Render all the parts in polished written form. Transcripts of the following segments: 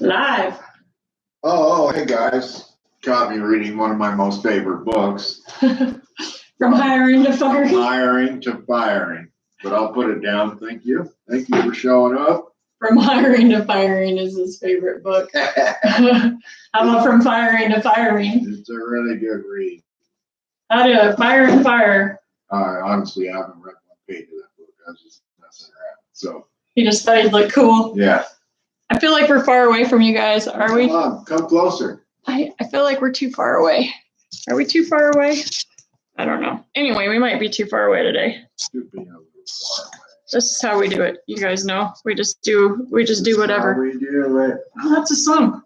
Live. Oh, hey guys. Caught me reading one of my most favorite books. From hiring to firing. Hiring to firing. But I'll put it down. Thank you. Thank you for showing up. From hiring to firing is his favorite book. How about from firing to firing? It's a really good read. How to fire and fire. Honestly, I haven't read one page of that book. I was just messing around. So You just thought he'd look cool. yeah. I feel like we're far away from you guys, are we? Come on, come closer. I feel like we're too far away. Are we too far away? I don't know. Anyway, we might be too far away today. Should be a little far away. This is how we do it. You guys know. We just do whatever. How we do it. Oh, that's a song.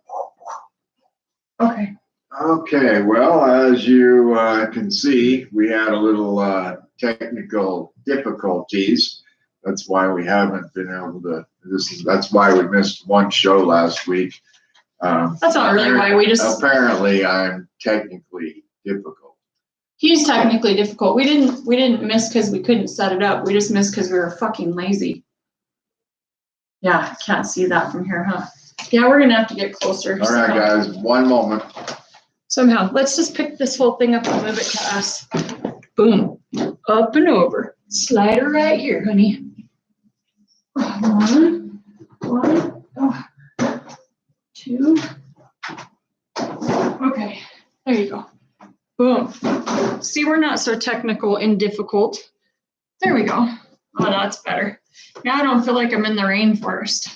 Okay. Okay, well, as you can see, we had a little technical difficulties. That's why we haven't been able to. That's why we missed one show last week. That's not really why we just. Apparently, I'm technically difficult. He's technically difficult. We didn't miss because we couldn't set it up. We just missed because we were fucking lazy. Yeah, can't see that from here, huh? Yeah, we're gonna have to get closer. All right, guys, one moment. Somehow, let's just pick this whole thing up and move it to us. Boom, up and over. Slider right here, honey. One, oh, two. Okay, there you go. Boom. See, we're not so technical and difficult. There we go. Oh, that's better. Now I don't feel like I'm in the rainforest.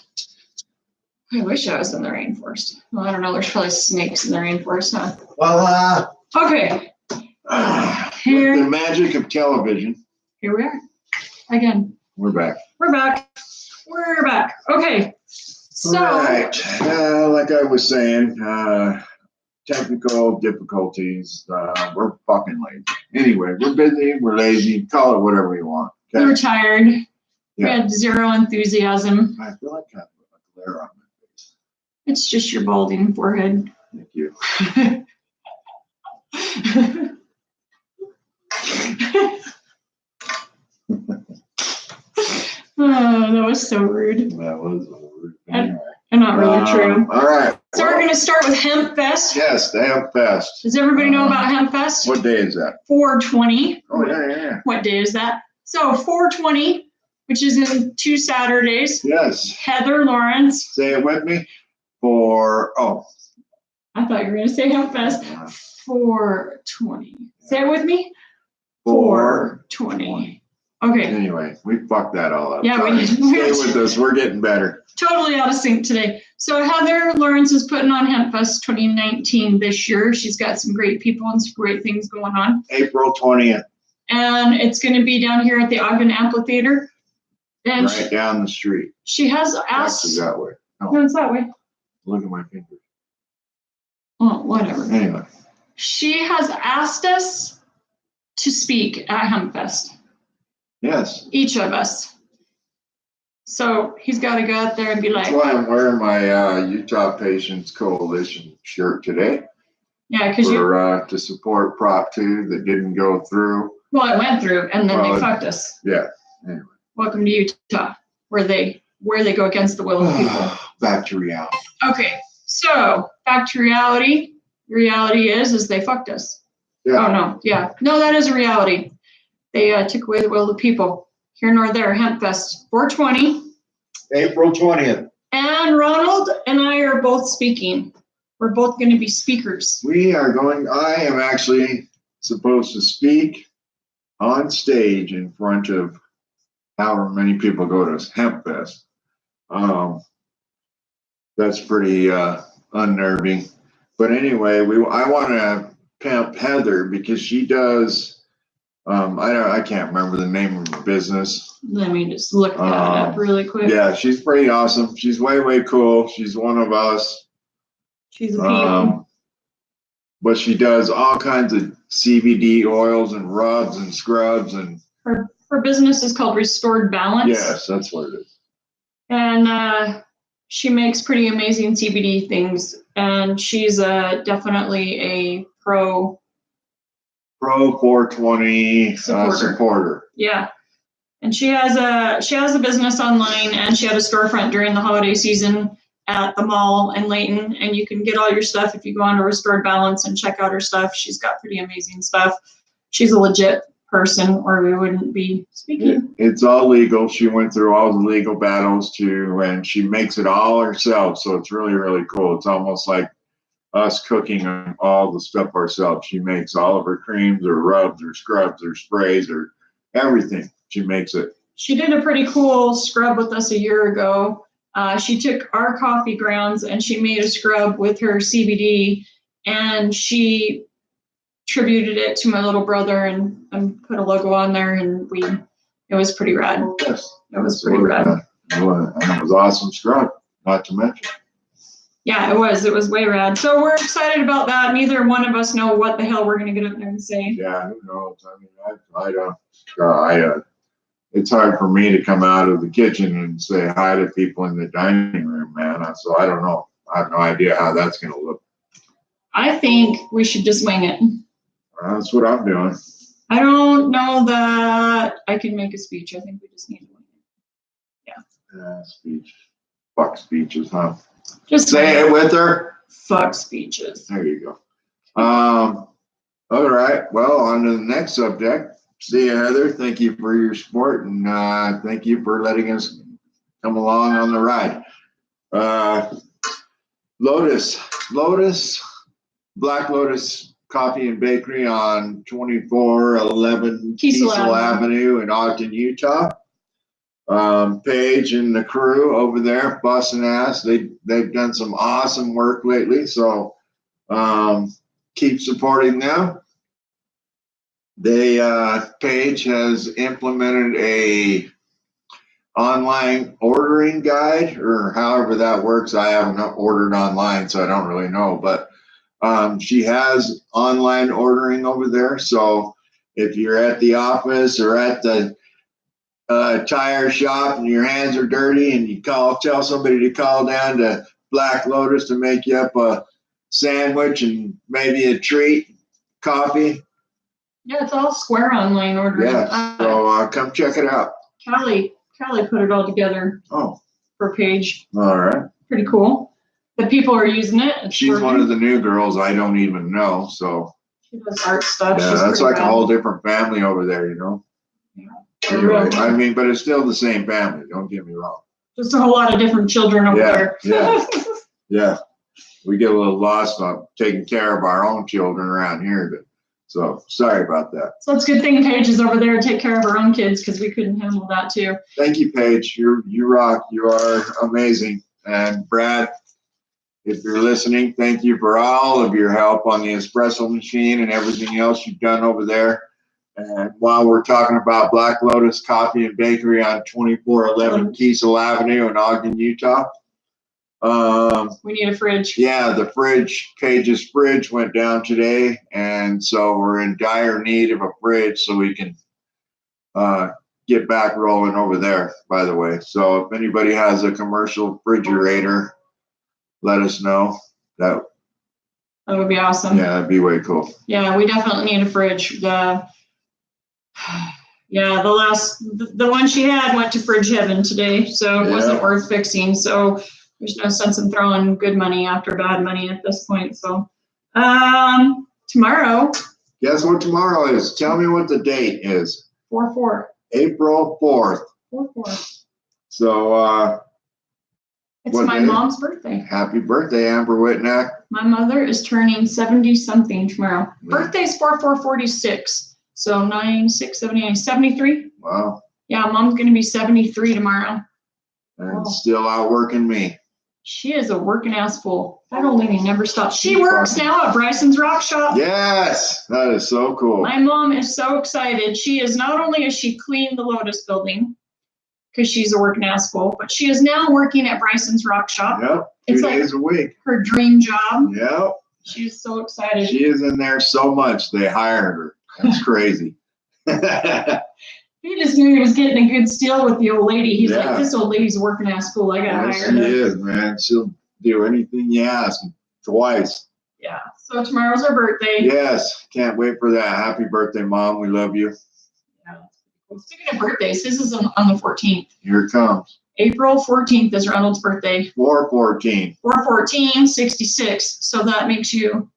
I wish I was in the rainforest. Well, I don't know. There's probably snakes in the rainforest, huh? Well, Okay. With the magic of television. Here we are. Again. We're back. We're back. We're back. Okay. So. Right. Like I was saying, technical difficulties. We're fucking lazy. Anyway, we're busy. We're lazy. Call it whatever you want. Okay? We were tired. Yeah. We had zero enthusiasm. I feel like I have a glare on my face. It's just your balding forehead. Thank you. Oh, that was so rude. That was rude. Anyway. And not really true. All right. So we're going to start with Hemp Fest. Yes, the Hemp Fest. Does everybody know about Hemp Fest? What day is that? 4/20. Oh, yeah. What day is that? So 4/20, which is in 2 Saturdays. Yes. Heather Lawrence. Say it with me. I thought you were going to say Hemp Fest. 4/20. Say it with me. 4/20. Okay. Anyway, we fucked that all up. Yeah, we did. Stay with us. We're getting better. Totally out of sync today. So Heather Lawrence is putting on Hemp Fest 2019 this year. She's got some great people and some great things going on. April 20th. And it's going to be down here at the Ogden Amphitheater. And right down the street. She has asked. Actually, that way. No, it's that way. Look at my fingers. Oh, whatever. Anyway. She has asked us to speak at Hemp Fest. Yes. Each of us. So he's got to go out there and be like. That's why I'm wearing my Utah Patients Coalition shirt today. Yeah, because to support Prop 2 that didn't go through. Well, it went through, and then they fucked us. Yeah. Anyway. Welcome to Utah, where they go against the will of the people. Back to reality. Okay, so back to reality. Reality is they fucked us. Yeah. Oh no, yeah, no, that is a reality. They took away the will of the people. Here nor there, Hemp Fest 4/20. April 20th. And Ronald and I are both speaking. We're both going to be speakers. We are going. I am actually supposed to speak on stage in front of however many people go to Hemp Fest. That's pretty unnerving. But anyway, I want to pimp Heather because she does. I can't remember the name of her business. Let me just look that up really quick. Yeah, she's pretty awesome. She's way cool. She's one of us. She's a PM. But she does all kinds of CBD oils and rubs and scrubs and. Her business is called Restored Balance. Yes, that's what it is. And she makes pretty amazing CBD things, and she's definitely a pro 420 supporter. Yeah, and she has a business online, and she had a storefront during the holiday season, at the mall in Layton, and you can get all your stuff if you go on to Restored Balance and check out her stuff. She's got pretty amazing stuff. She's a legit person, or we wouldn't be speaking. It's all legal. She went through all the legal battles too, and she makes it all herself. So it's really, really cool. It's almost like us cooking on all the stuff ourselves. She makes all of her creams or rubs or scrubs or sprays or everything. She makes it. She did a pretty cool scrub with us a year ago. She took our coffee grounds and she made a scrub with her CBD, and she tributed it to my little brother and put a logo on there, and it was pretty rad. Yes. It was pretty rad. And it was awesome scrub, not to mention. Yeah, it was way rad. So we're excited about that. Neither one of us know what the hell we're gonna get up there and say. Yeah, who knows? I mean, I don't. It's hard for me to come out of the kitchen and say hi to people in the dining room, man. So I don't know. I have no idea how that's gonna look. I think we should just wing it. That's what I'm doing. I don't know that I can make a speech. I think we just need to wing it. Yeah, speech. Fuck speeches, huh? Just say it with her. Fuck speeches. There you go. All right. Well, on to the next subject. See you, Heather. Thank you for your support, and thank you for letting us come along on the ride. Black Lotus Coffee and Bakery on 2411 Kiesel Avenue in Ogden, Utah. Paige and the crew over there busting ass. They've done some awesome work lately, so keep supporting them. Paige has implemented a online ordering guide, or however that works. I haven't ordered online, so I don't really know, but she has online ordering over there. So if you're at the office or at the tire shop and your hands are dirty and you tell somebody to call down to Black Lotus to make you up a sandwich and maybe a treat, coffee. Yeah, it's all square online ordering. Yeah, so come check it out. Callie put it all together. Oh, for Paige. All right. Pretty cool. The people are using it. She's one of the new girls I don't even know, so. She does art stuff. Yeah, that's like a whole different family over there, you know. Yeah. Anyway, I mean, but it's still the same family. Don't get me wrong. Just a whole lot of different children over there. Yeah. Yeah. We get a little lost on taking care of our own children around here, but so sorry about that. So it's a good thing Paige is over there to take care of her own kids, because we couldn't handle that too. Thank you, Paige. You rock. You are amazing. And Brad, if you're listening, thank you for all of your help on the espresso machine and everything else you've done over there. And while we're talking about Black Lotus Coffee and Bakery on 2411 Kiesel Avenue in Ogden, Utah. We need a fridge. Yeah, the fridge, Paige's fridge went down today, and so we're in dire need of a fridge so we can get back rolling over there, by the way. So if anybody has a commercial refrigerator, let us know. That would be awesome. Yeah, that'd be way cool. Yeah, we definitely need a fridge. The one she had went to fridge heaven today, so it wasn't worth fixing. So there's no sense in throwing good money after bad money at this point. So tomorrow. Guess what tomorrow is? Tell me what the date is. 4/4. April 4th. 4/4. So it's my mom's birthday. Happy birthday, Amber Whitnack. My mother is turning 70-something tomorrow. Yeah. Birthday's 4/4/46. So 9, 6, 7, 8, 73. Wow. Yeah, Mom's gonna be 73 tomorrow. And still out working me. She is a working ass fool. That old lady never stops. She works now at Bryson's Rock Shop. Yes, that is so cool. My mom is so excited. She is not only has she cleaned the Lotus building because she's a working ass fool, but she is now working at Bryson's Rock Shop. Yep, 2 days a week. Her dream job. Yep. She's so excited. She is in there so much they hired her. That's crazy. He just knew he was getting a good steal with the old lady. He's like, this old lady's a working ass fool. I gotta hire her. She is, man. She'll do anything you ask twice. Yeah. So tomorrow's her birthday. Yes. Can't wait for that. Happy birthday, Mom. We love you. Yeah. Well, speaking of birthdays, his is on the 14th. Here it comes. April 14th is Ronald's birthday. 4/14. 4/14, 66. So that makes you,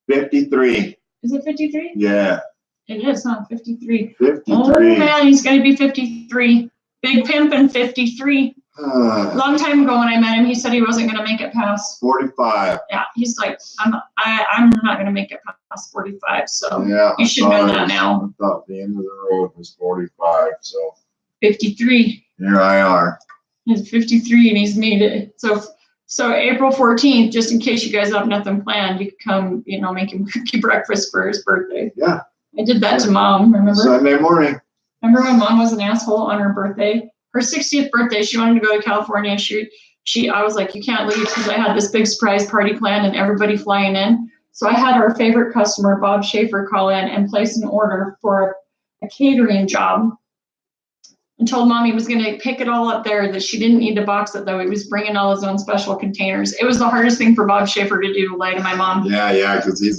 53. is it 53? Yeah. It is, huh? 53. 53. Oh man, he's going to be 53. Big pimpin' 53. Long time ago when I met him, he said he wasn't going to make it past 45. Yeah, he's like, I'm not gonna make it past 45, so Yeah. you should know that now. I thought the end of the road was 45, so 53. here I are. He's 53 and he's made it. So April 14th, just in case you guys have nothing planned, you could come, make him cookie breakfast for his birthday. Yeah. I did that to Mom, remember? Sunday morning. Remember when Mom was an asshole on her birthday? Her 60th birthday, she wanted to go to California. I was like, you can't leave because I had this big surprise party planned and everybody flying in. So I had our favorite customer, Bob Schaefer, call in and place an order for a catering job and told Mom he was going to pick it all up there, that she didn't need to box it, though. He was bringing all his own special containers. It was the hardest thing for Bob Schaefer to do, lie to my mom. Yeah, because he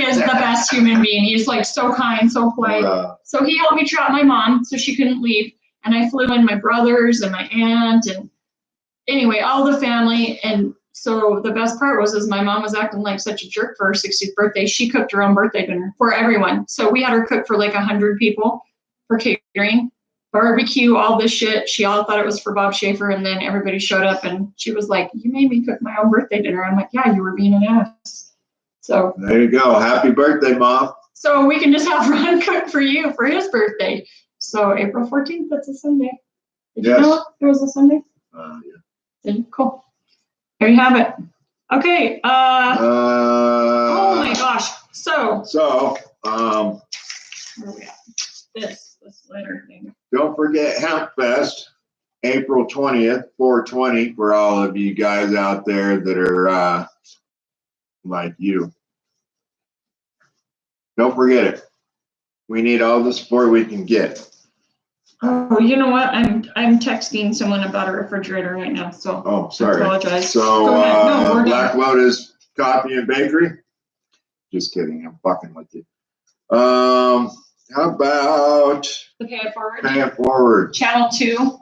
is the best human being. He's like so kind, so polite. So he helped me trap my mom so she couldn't leave. And I flew in my brothers and my aunt and anyway, all the family. And so the best part was my mom was acting like such a jerk for her 60th birthday. She cooked her own birthday dinner for everyone. So we had her cook for like 100 people for catering, barbecue, all this shit. She all thought it was for Bob Schaefer. And then everybody showed up and she was like, you made me cook my own birthday dinner. I'm like, yeah, you were being an ass. So there you go. Happy birthday, Mom. So we can just have Ron cook for you for his birthday. So April 14th, that's a Sunday. Did you know it was a Sunday? Yeah. Cool. There you have it. Okay. Oh my gosh. So. Where are we at? This letter thing. Don't forget Hemp Fest, April 20th, 4/20 for all of you guys out there that are like you. Don't forget it. We need all the support we can get. Oh, you know what? I'm texting someone about a refrigerator right now, so. Oh, sorry. I apologize. So, no, Black Lotus Coffee and Bakery. Just kidding. I'm fucking with you. How about the Pay It Forward? Pay It Forward. Channel 2.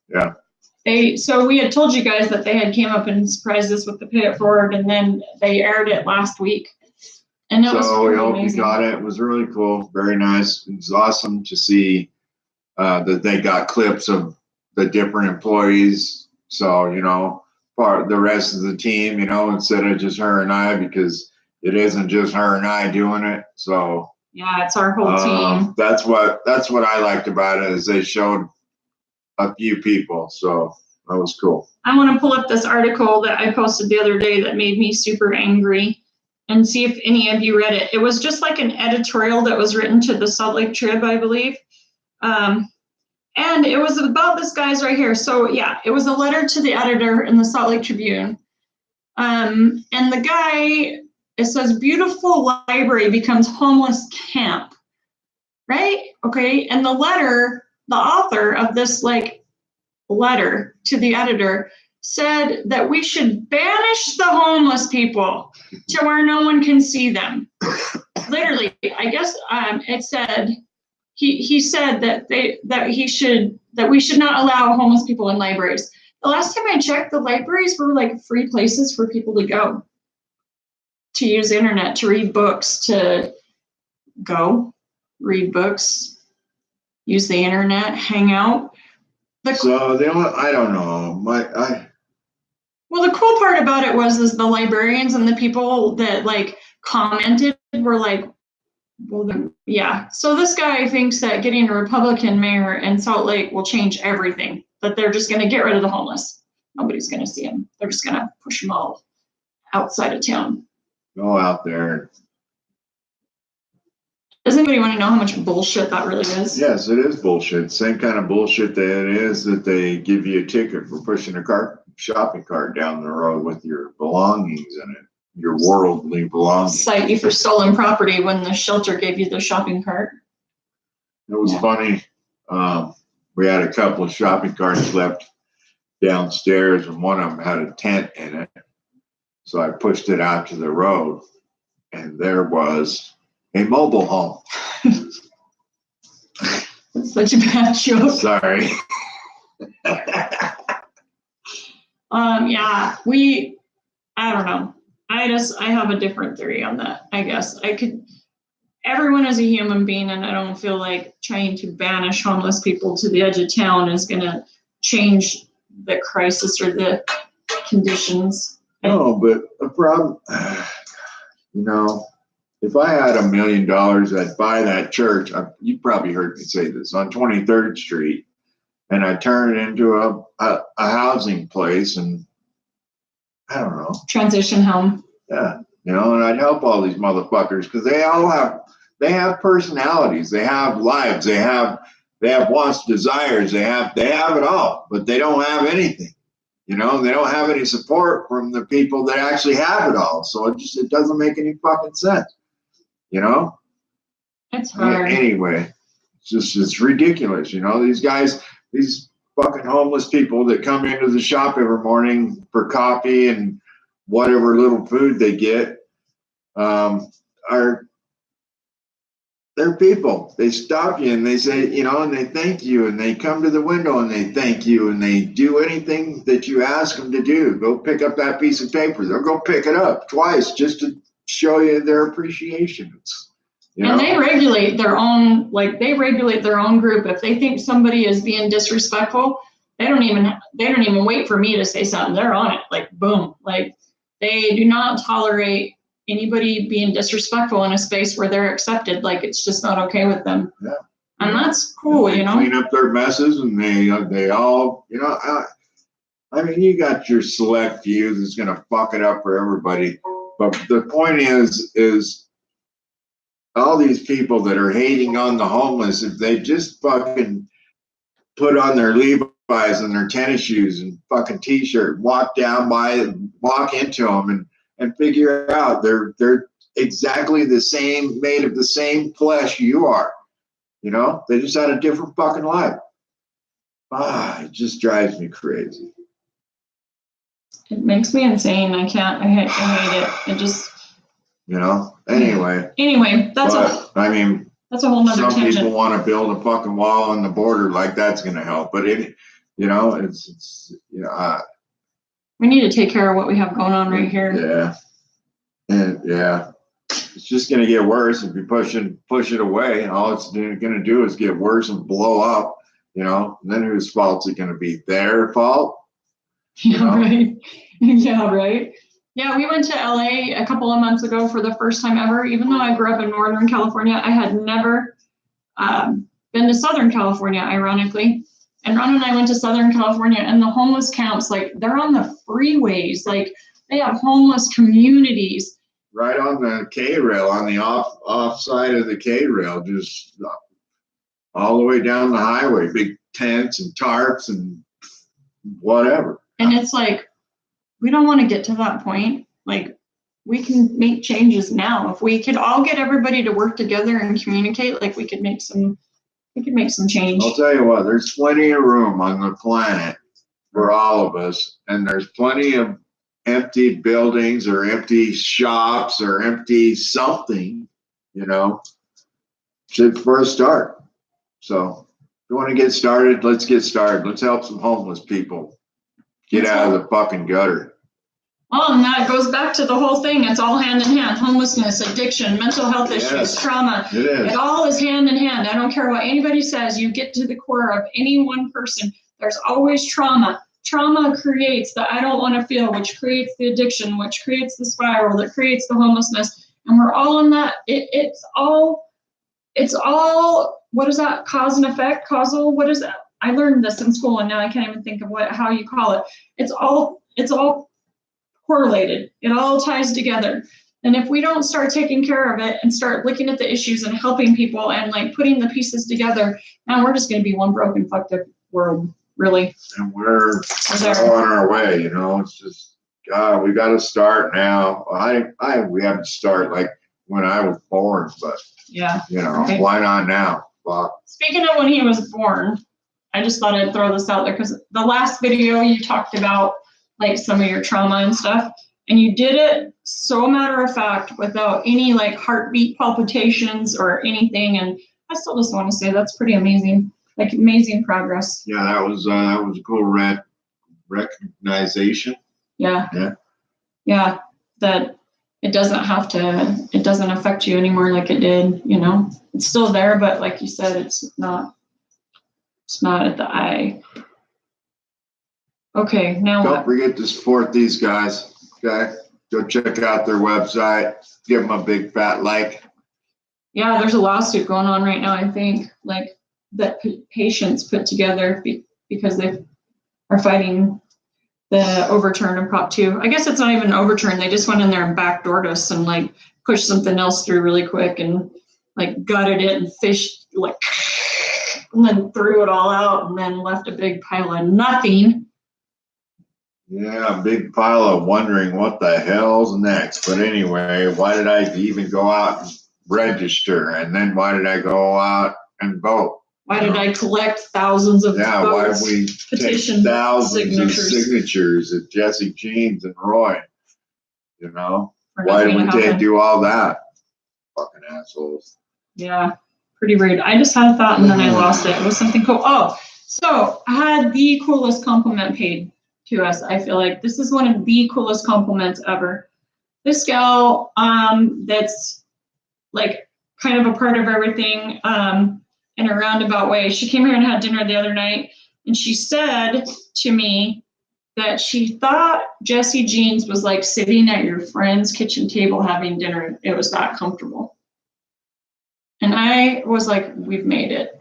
Yeah. So we had told you guys that they had came up and surprised us with the Pay It Forward, and then they aired it last week. And that was we hope amazing. you got it. It was really cool. Very nice. It was awesome to see that they got clips of the different employees. So, part the rest of the team, instead of just her and I, because it isn't just her and I doing it. So yeah, it's our whole team. That's what I liked about it, is they showed a few people. So that was cool. I want to pull up this article that I posted the other day that made me super angry and see if any of you read it. It was just like an editorial that was written to the Salt Lake Trib, I believe. And it was about this guy's right here. So yeah, it was a letter to the editor in the Salt Lake Tribune. And the guy, it says, beautiful library becomes homeless camp, right? Okay. And the author of this letter to the editor said that we should banish the homeless people to where no one can see them. Literally, I guess it said, he said that we should not allow homeless people in libraries. The last time I checked, the libraries were like free places for people to go, to use the internet, to read books, read books, use the internet, hang out. I don't know. Well, the cool part about it was the librarians and the people that commented were like, well, then, yeah. So this guy thinks that getting a Republican mayor in Salt Lake will change everything, that they're just going to get rid of the homeless. Nobody's going to see them. They're just going to push them all outside of town. Go out there. Does anybody want to know how much bullshit that really is? Yes, it is bullshit. Same kind of bullshit that it is that they give you a ticket for pushing a shopping cart down the road with your belongings in it. Your worldly belongings. Cite you for stolen property when the shelter gave you the shopping cart. It was funny. We had a couple of shopping carts left downstairs, and one of them had a tent in it. So I pushed it out to the road, and there was a mobile home. That's such a bad joke. Sorry. Yeah, I don't know. I have a different theory on that, I guess. Everyone is a human being, and I don't feel like trying to banish homeless people to the edge of town is going to change the crisis or the conditions. No, but the problem, if I had $1 million, I'd buy that church. You probably heard me say this on 23rd Street, and I'd turn it into a housing place, and I don't know. Transition home. Yeah, and I'd help all these motherfuckers because they have personalities, they have lives, they have wants, desires, they have it all, but they don't have anything. They don't have any support from the people that actually have it all. So it doesn't make any fucking sense. It's hard. Anyway, it's ridiculous. These fucking homeless people that come into the shop every morning for coffee and whatever little food they get, they're people. They stop you and they say, and they thank you, and they come to the window and they thank you, and they do anything that you ask them to do. Go pick up that piece of paper. They'll go pick it up twice just to show you their appreciation. And they regulate their own, group. If they think somebody is being disrespectful, they don't even wait for me to say something. They're on it, like boom. Like they do not tolerate anybody being disrespectful in a space where they're accepted. Like it's just not okay with them. Yeah. And that's cool, They clean up their messes, and they all, I mean, you got your select few that's gonna fuck it up for everybody. But the point is all these people that are hating on the homeless, if they just fucking put on their Levi's and their tennis shoes and fucking t-shirt, walk into them and figure out they're exactly the same, made of the same flesh you are. They just had a different fucking life. It just drives me crazy. It makes me insane. I hate it. It just. Anyway, that's a whole nother some tangent. people want to build a fucking wall on the border like that's going to help, but we need to take care of what we have going on right here. Yeah. And it's just going to get worse if you push it away. All it's going to do is get worse and blow up, and then whose fault is it going to be? Their fault? Yeah, right. Yeah, right. Yeah, we went to LA a couple of months ago for the first time ever. Even though I grew up in Northern California, I had never been to Southern California, ironically. And Ron and I went to Southern California, and the homeless camps, like they're on the freeways, like they have homeless communities. Right on the K-rail, on the off side of the K-rail, just all the way down the highway, big tents and tarps and whatever. And it's like, we don't want to get to that point. Like, we can make changes now. If we could all get everybody to work together and communicate, like we could make some change. I'll tell you what, there's plenty of room on the planet for all of us, and there's plenty of empty buildings or empty shops or empty something, for a start. So if you want to get started, let's get started. Let's help some homeless people get out of the fucking gutter. Well, and that goes back to the whole thing. It's all hand in hand. Homelessness, addiction, mental health issues, trauma. It is. It all is hand in hand. I don't care what anybody says. You get to the core of any one person. There's always trauma. Trauma creates the I don't want to feel, which creates the addiction, which creates the spiral, that creates the homelessness. And we're all in that. It's all, what is that? Cause and effect? Causal? What is that? I learned this in school, and now I can't even think of how you call it. It's all correlated. It all ties together. And if we don't start taking care of it and start looking at the issues and helping people and like putting the pieces together, now we're just going to be one broken, fucked up world, really. And we're on our way, It's just, God, we got to start now. We have to start like when I was born, but yeah, Why not now? Well, speaking of when he was born, I just thought I'd throw this out there because the last video you talked about like some of your trauma and stuff, and you did it so matter of fact without any like heartbeat palpitations or anything. And I still just want to say that's pretty amazing, like amazing progress. Yeah, that was a cool red recognition. Yeah. Yeah. Yeah. That it doesn't affect you anymore like it did, you know. It's still there, but like you said, it's not at the eye. Okay, now Don't what? forget to support these guys. Okay. Go check out their website. Give them a big fat like. Yeah, there's a lawsuit going on right now, I think, like that patients put together because they are fighting the overturn of Prop 2. I guess it's not even an overturn. They just went in there and backdoored us and like pushed something else through really quick and like gutted it and fished like, and then threw it all out and then left a big pile of nothing. Yeah, a big pile of wondering what the hell's next. But anyway, why did I even go out and register? And then why did I go out and vote? Why did I collect thousands of Yeah, votes, why did we petition take thousands of signatures signatures at Jessie Jean's and Roy? You know, for why did nothing to we happen? do all that? Fucking assholes. Yeah, pretty rude. I just had a thought and then I lost it. It was something cool. Oh, so I had the coolest compliment paid to us. I feel like this is one of the coolest compliments ever. This gal, that's like kind of a part of everything, in a roundabout way. She came here and had dinner the other night, and she said to me that she thought Jessie Jean's was like sitting at your friend's kitchen table having dinner. It was that comfortable. And I was like, we've made it.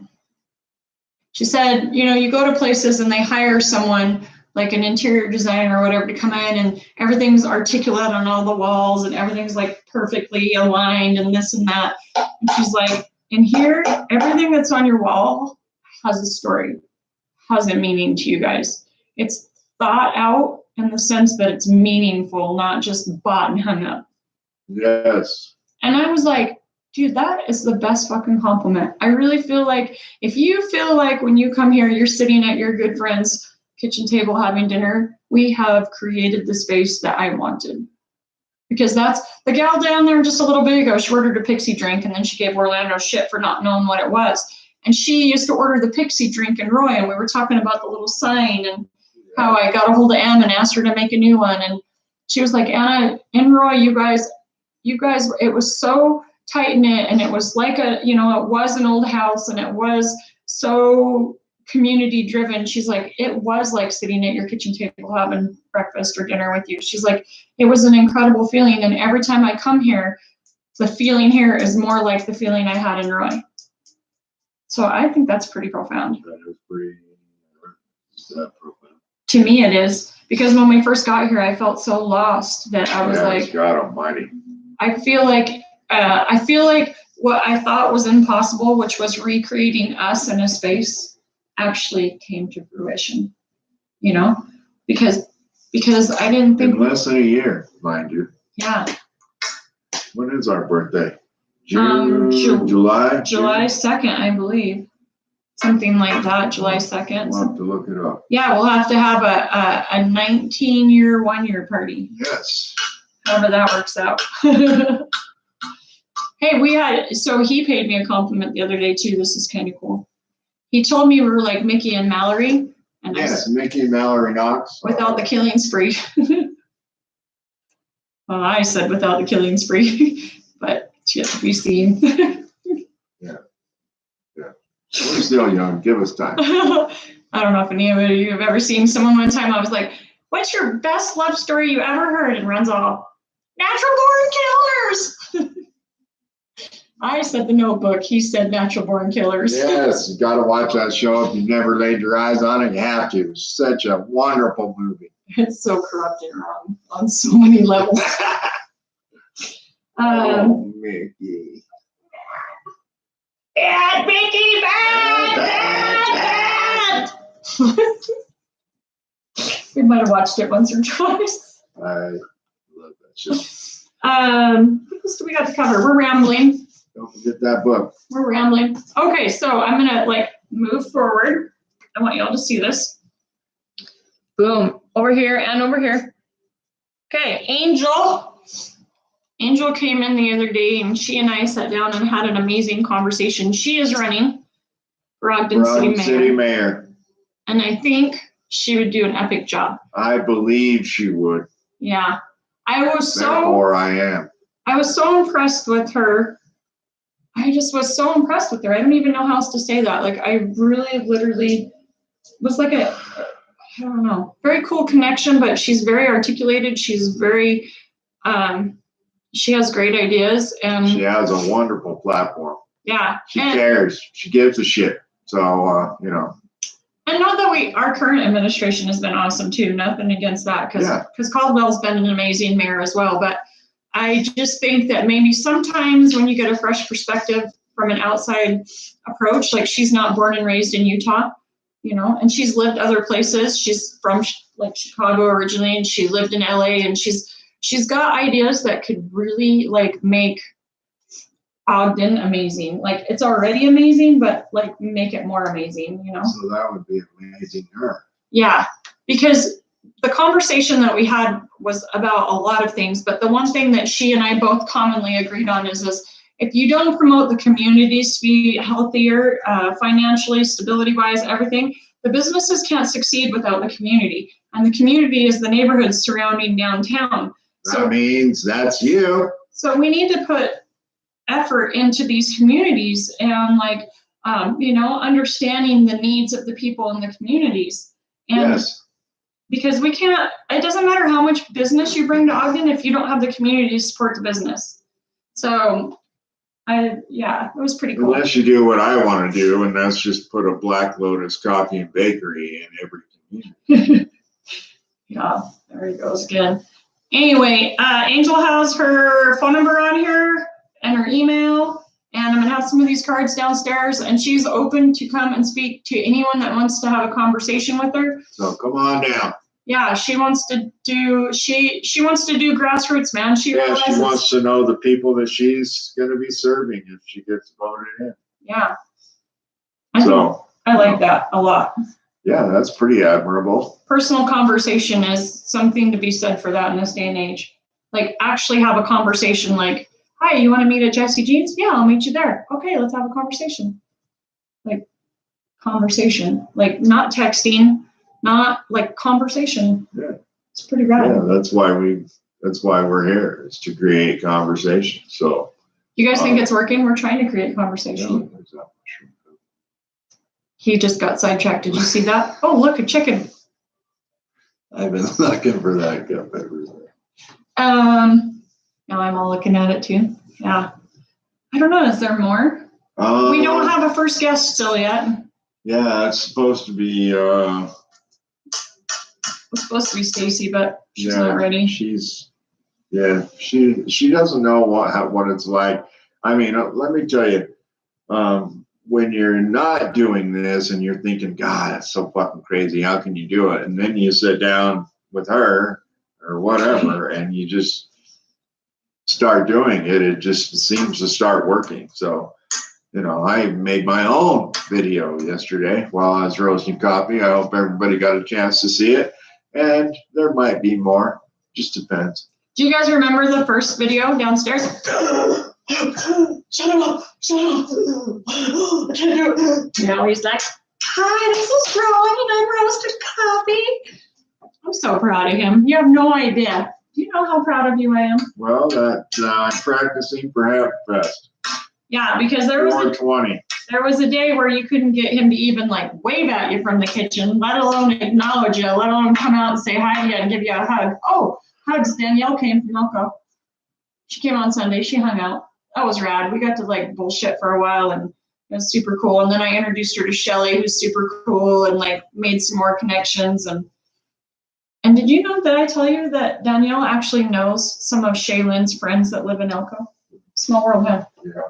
She said, you know, you go to places and they hire someone like an interior designer or whatever to come in and everything's articulate on all the walls and everything's like perfectly aligned and this and that. And she's like, in here, everything that's on your wall has a story, has a meaning to you guys. It's thought out in the sense that it's meaningful, not just bought and hung up. Yes. And I was like, dude, that is the best fucking compliment. I really feel like if you feel like when you come here, you're sitting at your good friend's kitchen table having dinner, we have created the space that I wanted. Because that's the gal down there just a little bit ago, she ordered a pixie drink and then she gave Orlando shit for not knowing what it was. And she used to order the pixie drink in Roy, and we were talking about the little sign and how I got a hold of Em and asked her to make a new one. And she was like, Anna, in Roy, you guys, it was so tight knit and it was like it was an old house and it was so community driven. She's like, it was like sitting at your kitchen table having breakfast or dinner with you. She's like, it was an incredible feeling. And every time I come here, the feeling here is more like the feeling I had in Roy. So I think that's pretty profound. That is pretty profound. To me, it is, because when we first got here, I felt so lost that I was like, God almighty. I feel like what I thought was impossible, which was recreating us in a space, actually came to fruition, you know, because I didn't think. In less than a year, mind you. Yeah. When is our birthday? July? July 2nd, I believe. Something like that, July 2nd. We'll have to look it up. Yeah, we'll have to have a 19-year, 1-year party. Yes. However that works out. Hey, so he paid me a compliment the other day too. This is kind of cool. He told me we were like Mickey and Mallory. And yes, Mickey and Mallory Knox. Without the killing spree. Well, I said without the killing spree, but it's yet to be seen. Yeah. We're still young. Give us time. I don't know if any of you have ever seen someone one time. I was like, what's your best love story you ever heard? And runs all, Natural Born Killers. I said The Notebook. He said Natural Born Killers. Yes, you got to watch that show. If you've never laid your eyes on it, you have to. It's such a wonderful movie. It's so corrupt and wrong on so many levels. Oh, Mickey. Bad Mickey, bad. We might have watched it once or twice. I love that show. What else do we got to cover? We're rambling. Don't forget that book. We're rambling. Okay, so I'm gonna move forward. I want y'all to see this. Boom. Over here and over here. Okay, Angel. Angel came in the other day and she and I sat down and had an amazing conversation. She is running for Ogden City Mayor. Mayor. And I think she would do an epic job. I believe she would. Yeah. I was so impressed with her. I just was so impressed with her. I don't even know how else to say that. Like, I really literally was like I don't know, very cool connection, but she's very articulated. She's very, she has great ideas, and she has a wonderful platform. Yeah. She cares. She gives a shit. So, you know. And not that our current administration has been awesome too. Nothing against that, because Caldwell's been an amazing mayor as well. But I just think that maybe sometimes when you get a fresh perspective from an outside approach, like she's not born and raised in Utah, you know, and she's lived other places. She's from like Chicago originally, and she lived in LA, and she's got ideas that could really like make Ogden amazing. Like, it's already amazing, but like make it more amazing, you know? So that would be amazing her. Yeah, because the conversation that we had was about a lot of things, but the one thing that she and I both commonly agreed on is this: if you don't promote the communities to be healthier, financially, stability-wise, everything, the businesses can't succeed without the community. And the community is the neighborhoods surrounding downtown. That means that's you. So we need to put effort into these communities and like, you know, understanding the needs of the people in the communities. And yes. Because we can't, it doesn't matter how much business you bring to Ogden if you don't have the community to support the business. So it was pretty cool. Unless you do what I want to do, and that's just put a Black Lotus coffee and bakery in every community. Yeah, there he goes again. Anyway, Angel has her phone number on here and her email, and I'm gonna have some of these cards downstairs, and she's open to come and speak to anyone that wants to have a conversation with her. So come on down. Yeah, she wants to do grassroots, man. She wants to know the people that she's gonna be serving if she gets voted in. Yeah. I like that a lot. Yeah, that's pretty admirable. Personal conversation is something to be said for that in this day and age. Like, actually have a conversation like, hi, you want to meet at Jessie Jean's? Yeah, I'll meet you there. Okay, let's have a conversation. Like, conversation. Like, not texting, not like conversation. Yeah. It's pretty rad. Yeah, that's why we're here, is to create conversation. So you guys think it's working? We're trying to create conversation. Yeah, exactly. He just got sidetracked. Did you see that? Oh, look, a chicken. I've been looking for that cup everywhere. Now I'm all looking at it too. Yeah. I don't know. Is there more? We don't have a first guest still yet. Yeah, it's supposed to be. It's supposed to be Stacy, but she's not ready. She doesn't know what it's like. I mean, let me tell you, when you're not doing this and you're thinking, God, that's so fucking crazy. How can you do it? And then you sit down with her or whatever, and you just start doing it. It just seems to start working. So, you know, I made my own video yesterday while I was roasting coffee. I hope everybody got a chance to see it. And there might be more. Just depends. Do you guys remember the first video downstairs? Shut up! I can't do it. Now he's like, hi, this is Rowan, and I'm roasted coffee. I'm so proud of him. You have no idea. Do you know how proud of you I am? Well, I'm practicing for Half Fest. Yeah, because there was a day where you couldn't get him to even like wave at you from the kitchen, let alone acknowledge you, let alone come out and say hi to you and give you a hug. Oh, hugs. Danielle came from Elko. She came on Sunday. She hung out. That was rad. We got to like bullshit for a while, and it was super cool. And then I introduced her to Shelly, who's super cool, and like made some more connections. And did you know that I tell you that Danielle actually knows some of Shaylin's friends that live in Elko? Small world, huh? Yeah.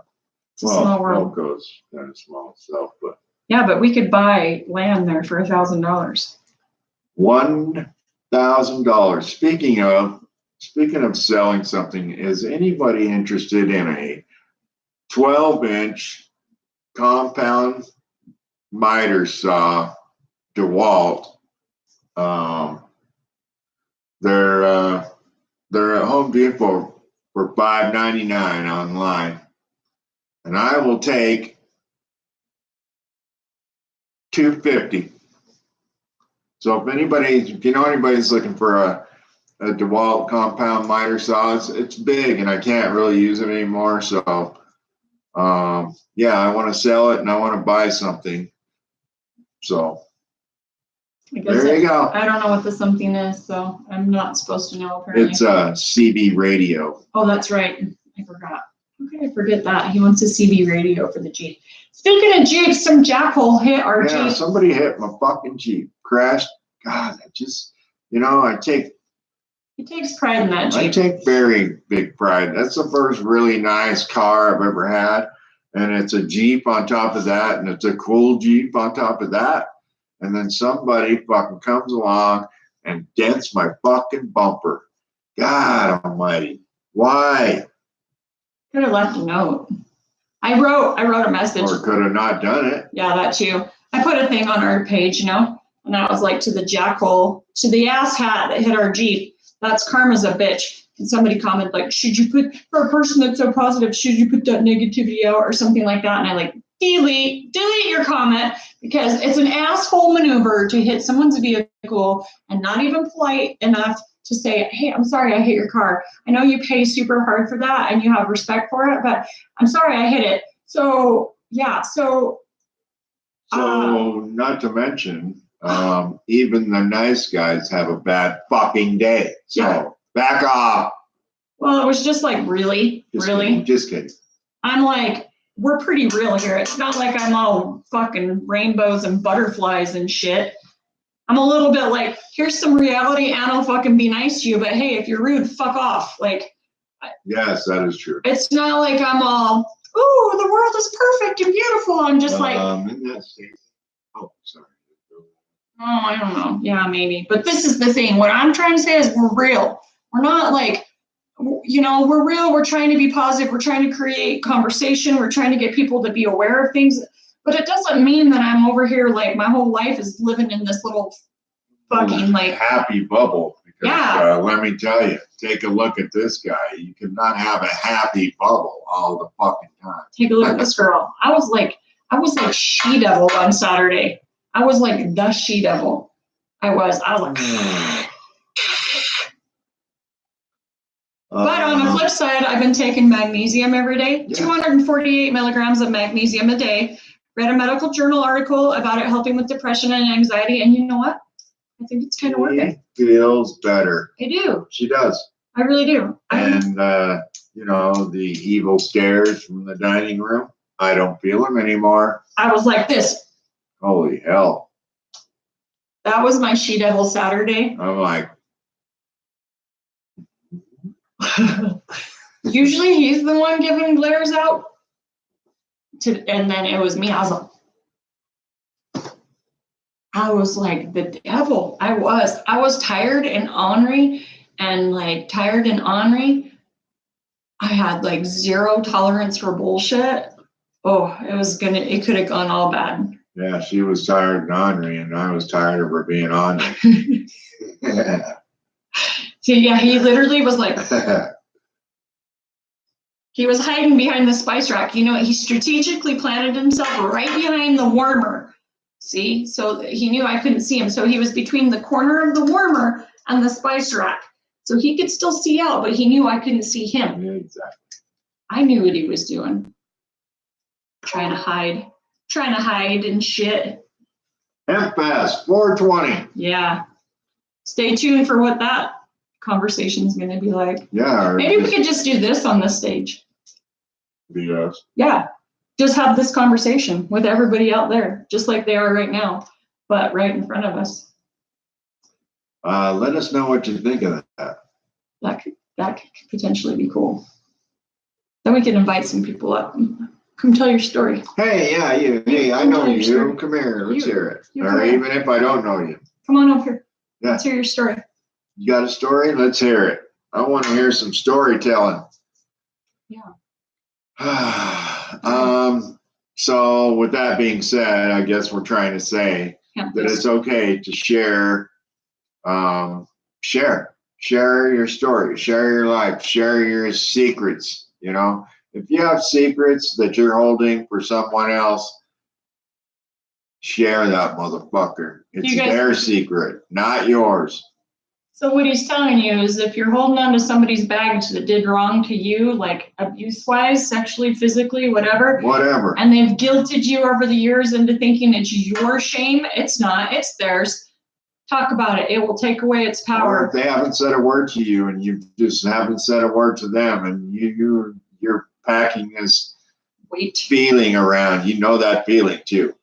Small world. Elko's kind of small itself, but yeah, but we could buy land there for $1,000. $1,000. Speaking of selling something, is anybody interested in a 12-inch compound miter saw, DeWalt? They're at Home Depot for $5.99 online, and I will take $250. So if you know anybody's looking for a DeWalt compound miter saw, it's big and I can't really use it anymore. So, yeah, I want to sell it and I want to buy something. So there you go. I don't know what the something is, so I'm not supposed to know apparently. It's a CB radio. Oh, that's right. I forgot. How could I forget that? He wants a CB radio for the Jeep. Speaking of Jeeps, some jackhole hit our Yeah, Jeep. somebody hit my fucking Jeep. Crashed. God, I just, He takes pride in that I Jeep. take very big pride. That's the first really nice car I've ever had. And it's a Jeep on top of that. And it's a cool Jeep on top of that. And then somebody fucking comes along and dents my fucking bumper. God almighty. Why? Could have left a note. I wrote a message. Or could have not done it. Yeah, that too. I put a thing on our page, and I was like, to the jackhole, to the ass hat that hit our Jeep, that's karma's a bitch. And somebody commented like, for a person that's so positive, should you put that negativity out or something like that? And I like, delete your comment, because it's an asshole maneuver to hit someone's vehicle and not even polite enough to say, hey, I'm sorry I hit your car. I know you pay super hard for that and you have respect for it, but I'm sorry I hit it. So, yeah, So not to mention, even the nice guys have a bad fucking day. So Yeah. Back off. Well, it was just like, really? Just kidding. I'm like, we're pretty real here. It's not like I'm all fucking rainbows and butterflies and shit. I'm a little bit like, here's some reality and I'll fucking be nice to you, but hey, if you're rude, fuck off. Like, Yes, that is true. it's not like I'm all, ooh, the world is perfect and beautiful. I'm just like, in that state. Oh, sorry. oh, I don't know. Yeah, maybe. But this is the thing. What I'm trying to say is we're real. We're not like, we're real. We're trying to be positive. We're trying to create conversation. We're trying to get people to be aware of things. But it doesn't mean that I'm over here like my whole life is living in this little fucking like happy bubble. Because, yeah. Let me tell you, take a look at this guy. You cannot have a happy bubble all the fucking time. Take a look at this girl. I was like she-devil on Saturday. I was like the she-devil. I was like. But on the flip side, I've been taking magnesium every day, 248 milligrams of magnesium a day. Read a medical journal article about it helping with depression and anxiety. And you know what? I think it's kind of working. She feels better. I do. She does. I really do. And, the evil stares from the dining room, I don't feel them anymore. I was like this. Holy hell. That was my she-devil Saturday. I'm like. Usually he's the one giving glares out. And then it was me. I was like the devil. I was tired and ornery I had like zero tolerance for bullshit. Oh, it could have gone all bad. Yeah, she was tired and ornery, and I was tired of her being ornery. So yeah, he literally was like, he was hiding behind the spice rack. He strategically planted himself right behind the warmer. See, so he knew I couldn't see him. So he was between the corner of the warmer and the spice rack. So he could still see out, but he knew I couldn't see him. Yeah, exactly. I knew what he was doing. Trying to hide and shit. FS 420. Yeah. Stay tuned for what that conversation's going to be like. Yeah. Maybe we could just do this on the stage. Yes. Yeah. Just have this conversation with everybody out there, just like they are right now, but right in front of us. Let us know what you think of that. That could potentially be cool. Then we can invite some people up. Come tell your story. Hey, yeah, you. Hey, I know you. Come here. Let's hear it. Or even if I don't know you. Come on up here. Yeah. Let's hear your story. You got a story? Let's hear it. I want to hear some storytelling. Yeah. So with that being said, I guess we're trying to say that it's okay to share your story, share your life, share your secrets. If you have secrets that you're holding for someone else, share that motherfucker. It's You guys- their secret, not yours. So what he's telling you is if you're holding on to somebody's baggage that did wrong to you, like abuse-wise, sexually, physically, whatever, Whatever. and they've guilted you over the years into thinking it's your shame, it's not, it's theirs. Talk about it. It will take away its Or power. if they haven't said a word to you and you just haven't said a word to them, and you're packing this Wait. feeling around, you know that feeling too.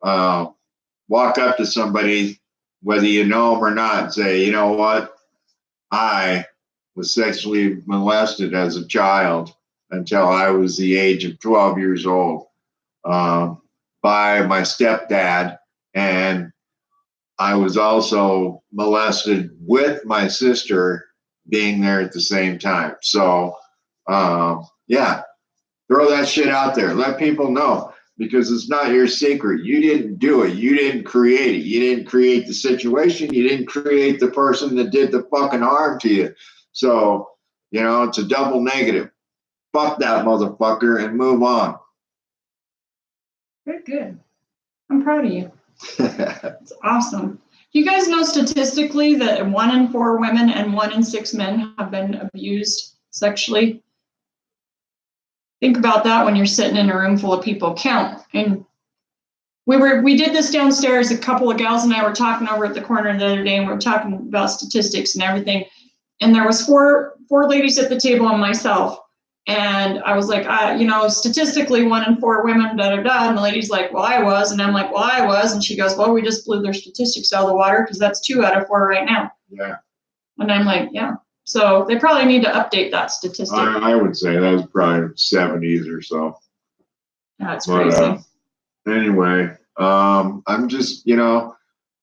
Walk up to somebody, whether you know them or not, and say, you know what? I was sexually molested as a child until I was the age of 12 years old by my stepdad, and I was also molested with my sister being there at the same time. So, yeah, throw that shit out there. Let people know, because it's not your secret. You didn't do it. You didn't create it. You didn't create the situation. You didn't create the person that did the fucking harm to you. So, you know, it's a double negative. Fuck that motherfucker and move on. Very good. I'm proud of you. It's awesome. You guys know statistically that 1 in 4 women and 1 in 6 men have been abused sexually. Think about that when you're sitting in a room full of people. Count. And we did this downstairs. A couple of gals and I were talking over at the corner the other day, and we were talking about statistics and everything. And there was four ladies at the table and myself. And I was like, you know, statistically 1 in 4 women, da da da. And the lady's like, well, I was. And I'm like, well, I was. And she goes, well, we just blew their statistics out of the water because that's 2 out of 4 right now. Yeah. And I'm like, yeah. So they probably need to update that statistic. I would say that was probably 70s or so. That's crazy. Anyway, I'm just, you know,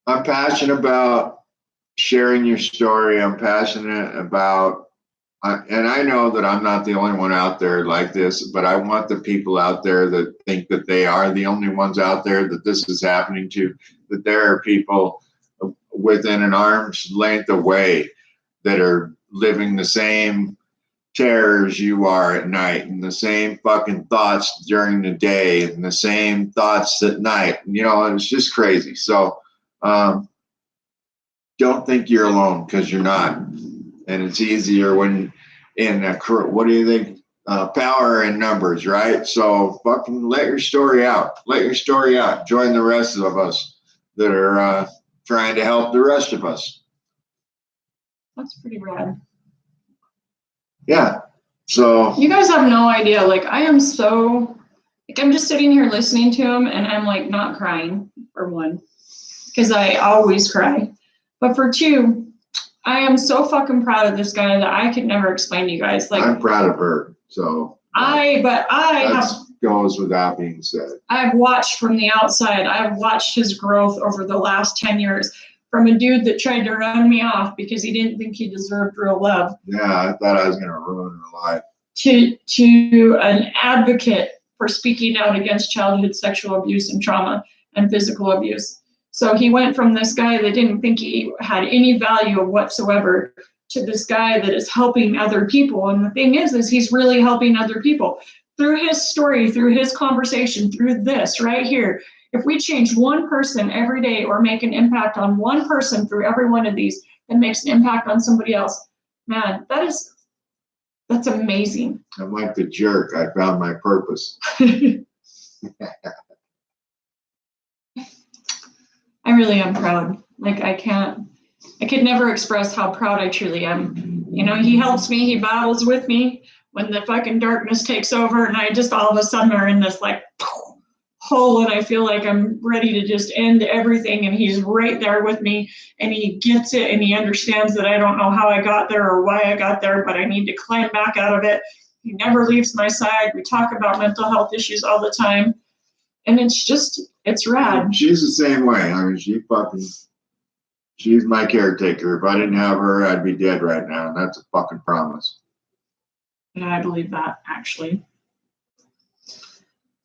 I'm passionate about sharing your story. I'm passionate about, and I know that I'm not the only one out there like this, but I want the people out there that think that they are the only ones out there that this is happening to, that there are people within an arm's length away that are living the same terrors you are at night, and the same fucking thoughts during the day, and the same thoughts at night. You know, and it's just crazy. So don't think you're alone, because you're not. And it's easier when in a what do you think? Power in numbers, right? So fucking let your story out. Let your story out. Join the rest of us that are trying to help the rest of us. That's pretty rad. Yeah. So you guys have no idea. Like, I am so, like, I'm just sitting here listening to him and I'm like not crying, for 1, because I always cry. But for 2, I am so fucking proud of this guy that I could never explain to you guys. Like, I'm proud of her. So that goes without being said. I've watched from the outside. I've watched his growth over the last 10 years. From a dude that tried to run me off because he didn't think he deserved real love. Yeah, I thought I was going to ruin her life. To an advocate for speaking out against childhood sexual abuse and trauma and physical abuse. So he went from this guy that didn't think he had any value whatsoever to this guy that is helping other people. And the thing is he's really helping other people through his story, through his conversation, through this right here. If we change one person every day or make an impact on one person through every one of these that makes an impact on somebody else, man, that's amazing. I'm like the jerk. I found my purpose. I really am proud. Like, I could never express how proud I truly am. You know, he helps me, he battles with me when the fucking darkness takes over and I just all of a sudden are in this like hole and I feel like I'm ready to just end everything, and he's right there with me and he gets it and he understands that I don't know how I got there or why I got there, but I need to climb back out of it. He never leaves my side. We talk about mental health issues all the time, and it's rad. She's the same way. I mean, she's my caretaker. If I didn't have her, I'd be dead right now, and that's a fucking promise. Yeah, I believe that, actually.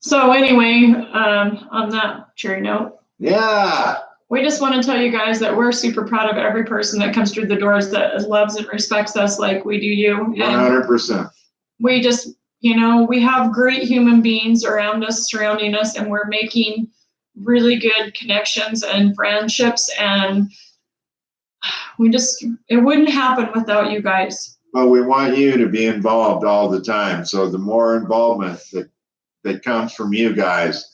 So anyway, on that cheery note, yeah, we just want to tell you guys that we're super proud of every person that comes through the doors that loves and respects us like we do you. 100%. We just, you know, we have great human beings around us, surrounding us, and we're making really good connections and friendships, and it wouldn't happen without you guys. But we want you to be involved all the time. So the more involvement that comes from you guys,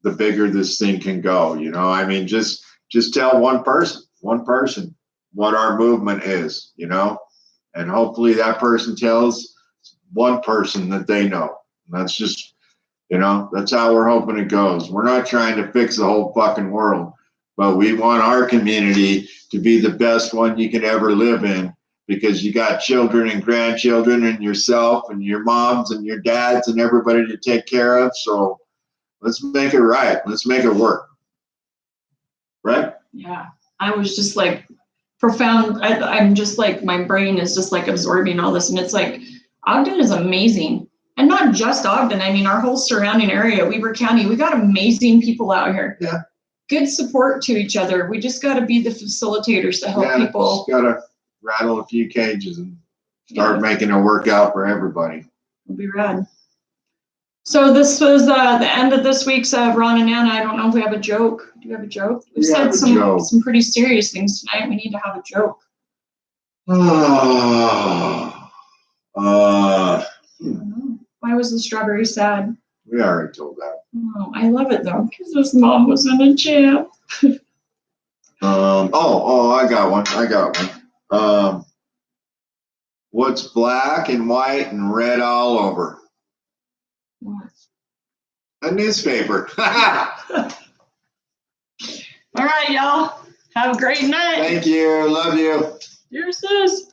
the bigger this thing can go. You know, I mean, just tell one person what our movement is, you know, and hopefully that person tells one person that they know. And that's just, you know, that's how we're hoping it goes. We're not trying to fix the whole fucking world, but we want our community to be the best one you can ever live in, because you got children and grandchildren and yourself and your moms and your dads and everybody to take care of. So let's make it right. Let's make it work. Right? Yeah. I was just like profound. I'm just like, my brain is just like absorbing all this. And it's like, Ogden is amazing. And not just Ogden. I mean, our whole surrounding area, Weber County, we got amazing people out here. Yeah. Good support to each other. We just got to be the facilitators to help people. Just got to rattle a few cages and start making it work out for everybody. It'll be rad. So this was the end of this week's Ron and Anna. I don't know if we have a joke. Do you have a joke? We've said some pretty serious things tonight. We need to have a joke. Why was the strawberry sad? We already told that. Oh, I love it though, because his mom was in a jam. I got one. What's black and white and red all over? What? A newspaper. All right, y'all. Have a great night. Thank you. Love you. Yours is.